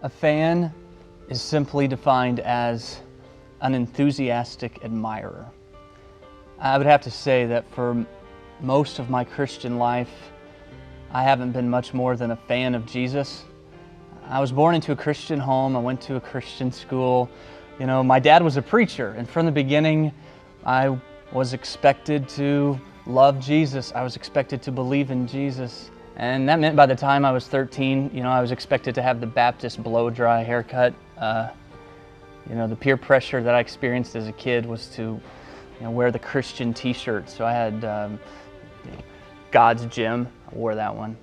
A fan is simply defined as an enthusiastic admirer. I would have to say that for most of my Christian life, I haven't been much more than a fan of Jesus. I was born into a Christian home. I went to a Christian school. You know, my dad was a preacher, and from the beginning, I was expected to love Jesus. I was expected to believe in Jesus. And that meant by the time I was 13, I was expected to have the Baptist blow-dry haircut. The peer pressure that I experienced as a kid was to wear the Christian t-shirt. So I had God's Gym. I wore that one.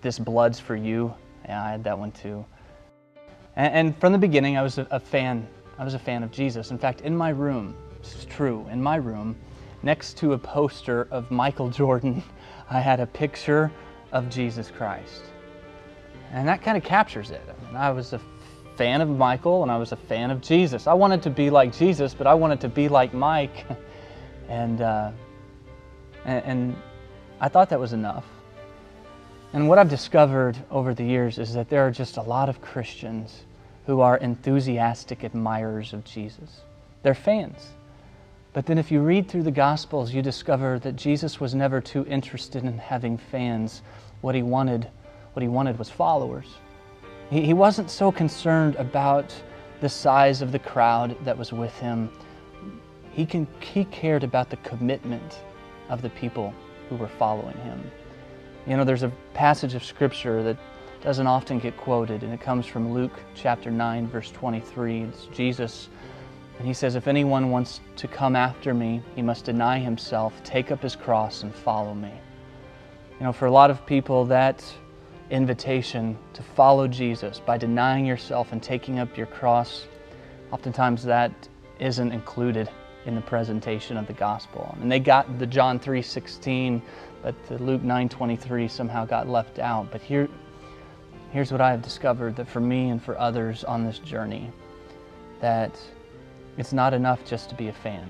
This Blood's for You. Yeah, I had that one too. And from the beginning, I was a fan. I was a fan of Jesus. In fact, in my room, this is true, in my room, next to a poster of Michael Jordan, I had a picture of Jesus Christ. And that kind of captures it. I was a fan of Michael and I was a fan of Jesus. I wanted to be like Jesus, but I wanted to be like Mike. And I thought that was enough. And what I've discovered over the years is that there are just a lot of Christians who are enthusiastic admirers of Jesus. They're fans. But then if you read through the Gospels, you discover that Jesus was never too interested in having fans. What he wanted was followers. He wasn't so concerned about the size of the crowd that was with him. He cared about the commitment of the people who were following him. There's a passage of Scripture that doesn't often get quoted, and it comes from Luke chapter 9, verse 23. It's Jesus, and he says, "If anyone wants to come after me, he must deny himself, take up his cross, and follow me." For a lot of people, that invitation to follow Jesus by denying yourself and taking up your cross, oftentimes that isn't included in the presentation of the gospel. And they got the John 3:16, but the Luke 9:23 somehow got left out. But here's what I have discovered, that for me and for others on this journey, that it's not enough just to be a fan.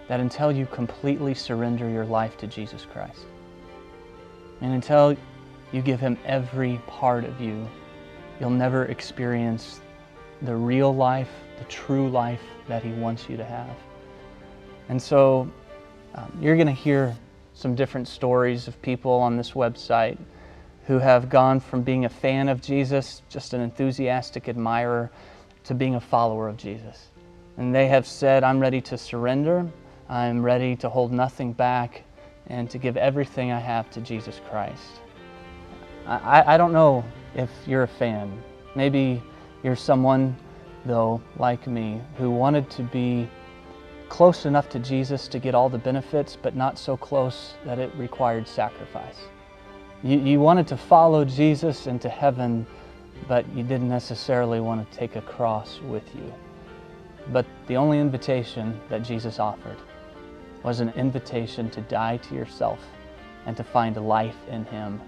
That until you completely surrender your life to Jesus Christ, and until you give Him every part of you, you'll never experience the real life, the true life that He wants you to have. And so you're going to hear some different stories of people on this website who have gone from being a fan of Jesus, just an enthusiastic admirer, to being a follower of Jesus. And they have said, "I'm ready to surrender, I'm ready to hold nothing back, and to give everything I have to Jesus Christ." I don't know if you're a fan. Maybe you're someone, though, like me, who wanted to be close enough to Jesus to get all the benefits, but not so close that it required sacrifice. You wanted to follow Jesus into heaven, but you didn't necessarily want to take a cross with you. But the only invitation that Jesus offered was an invitation to die to yourself and to find life in Him.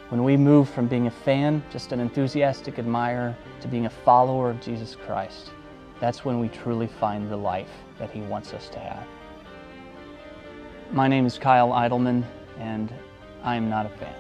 When we move from being a fan, just an enthusiastic admirer, to being a follower of Jesus Christ, that's when we truly find the life that He wants us to have. My name is Kyle Idleman, and I am not a fan.